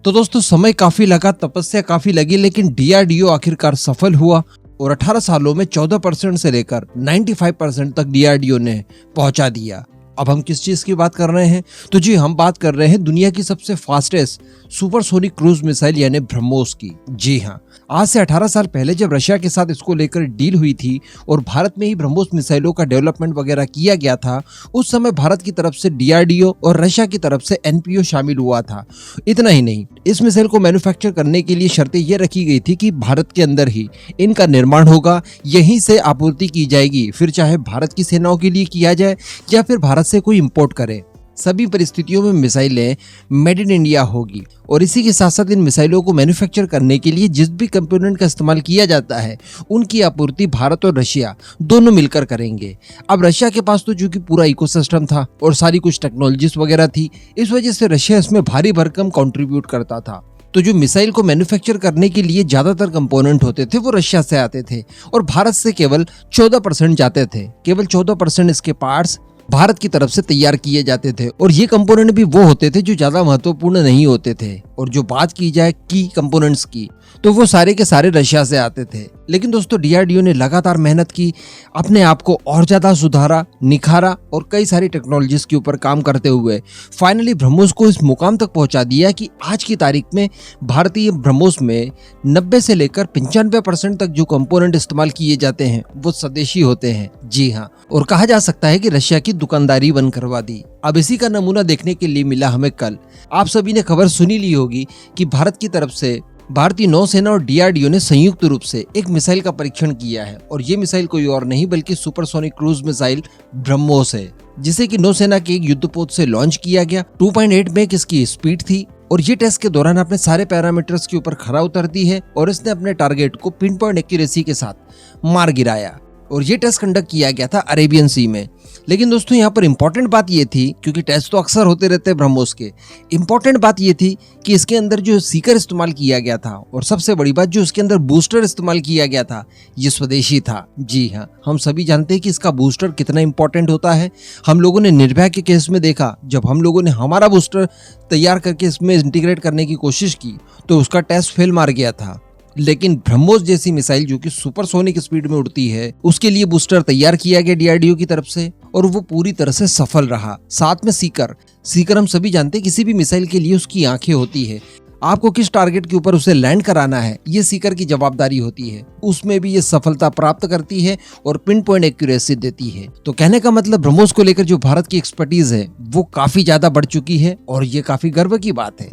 तो दोस्तों समय काफी लगा, तपस्या काफी लगी, लेकिन डीआरडीओ आखिरकार सफल हुआ और 18 सालों में 14% से लेकर 95% तक डीआरडीओ ने पहुंचा दिया। अब हम किस चीज की बात कर रहे हैं? तो जी हम बात कर रहे हैं दुनिया की सबसे फास्टेस्ट सुपरसोनिक क्रूज मिसाइल यानी ब्रह्मोस की। जी हाँ, आज से 18 साल पहले जब रशिया के साथ इसको लेकर डील हुई थी और भारत में ही ब्रह्मोस मिसाइलों का डेवलपमेंट वगैरह किया गया था, उस समय भारत की तरफ से डीआरडीओ और रशिया की तरफ से एनपीओ शामिल हुआ था। इतना ही नहीं, इस मिसाइल को मैन्युफैक्चर करने के लिए शर्तें ये रखी गई थी कि भारत के अंदर ही इनका निर्माण होगा, यहीं से आपूर्ति की जाएगी, फिर चाहे भारत की सेनाओं के लिए किया जाए या फिर भारत से कोई इंपोर्ट करे, सभी परिस्थितियों में मिसाइलें मेड इन इंडिया होगी। और इसी के साथ साथ इन मिसाइलों को मैन्युफैक्चर करने के लिए जिस भी कंपोनेंट का इस्तेमाल किया जाता है उनकी आपूर्ति भारत और रशिया दोनों मिलकर करेंगे। अब रशिया के पास तो चूंकि पूरा इकोसिस्टम था और सारी कुछ टेक्नोलॉजीज वगैरह थी, इस वजह से रशिया इसमें भारी भरकम कंट्रीब्यूट करता था। तो जो मिसाइल को मैन्युफैक्चर करने के लिए ज्यादातर कंपोनेंट होते थे वो रशिया से आते थे और भारत से केवल 14% जाते थे। केवल 14% इसके पार्ट्स भारत की तरफ से तैयार किए जाते थे और ये कंपोनेंट भी वो होते थे जो ज्यादा महत्वपूर्ण नहीं होते थे। और जो बात की जाए की कंपोनेंट्स की, तो वो सारे के सारे रशिया से आते थे। लेकिन दोस्तों डीआरडीओ ने लगातार मेहनत की, अपने आप को और ज्यादा सुधारा, निखारा और कई सारी टेक्नोलॉजीज के ऊपर काम करते हुए फाइनली ब्रह्मोस को इस मुकाम तक पहुंचा दिया कि आज की तारीख में भारतीय ब्रह्मोस में 90 से लेकर 95% तक जो कंपोनेंट इस्तेमाल किए जाते हैं वो स्वदेशी होते हैं। जी हाँ, और कहा जा सकता है कि रशिया की दुकानदारी बंद करवा दी। अब इसी का नमूना देखने के लिए मिला हमें कल। आप सभी ने खबर सुनी ली होगी कि भारत की तरफ से भारतीय नौसेना और डीआरडीओ ने संयुक्त रूप से एक मिसाइल का परीक्षण किया है और ये मिसाइल कोई और नहीं बल्कि सुपरसोनिक क्रूज मिसाइल ब्रह्मोस है, जिसे कि नौसेना के एक युद्धपोत से लॉन्च किया गया। 2.8 मैक इसकी स्पीड थी और ये टेस्ट के दौरान अपने सारे पैरामीटर्स के ऊपर खरा उतरती है और इसने अपने टारगेट को पिन पॉइंट एक्यूरेसी के साथ मार गिराया। और ये टेस्ट कंडक्ट किया गया था अरेबियन सी में। लेकिन दोस्तों यहाँ पर इंपॉर्टेंट बात ये थी, क्योंकि टेस्ट तो अक्सर होते रहते हैं ब्रह्मोस के, इंपॉर्टेंट बात ये थी कि इसके अंदर जो सीकर इस्तेमाल किया गया था और सबसे बड़ी बात जो इसके अंदर बूस्टर इस्तेमाल किया गया था ये स्वदेशी था। जी हाँ, हम सभी जानते हैं कि इसका बूस्टर कितना इंपॉर्टेंट होता है। हम लोगों ने निर्भया के केस में देखा, जब हम लोगों ने हमारा बूस्टर तैयार करके इसमें इंटीग्रेट करने की कोशिश की तो उसका टेस्ट फेल मार गया था। लेकिन ब्रह्मोस जैसी मिसाइल जो कि सुपरसोनिक स्पीड में उड़ती है, उसके लिए बूस्टर तैयार किया गया डीआरडीओ की तरफ से और वो पूरी तरह से सफल रहा। साथ में सीकर हम सभी जानते हैं किसी भी मिसाइल के लिए उसकी आंखें होती है। आपको किस टारगेट के ऊपर उसे लैंड कराना है ये सीकर की जवाबदारी होती है। उसमें भी ये सफलता प्राप्त करती है और पिन पॉइंट एक्यूरेसी देती है। तो कहने का मतलब ब्रह्मोस को लेकर जो भारत की एक्सपर्टीज है वो काफी ज्यादा बढ़ चुकी है और ये काफी गर्व की बात है।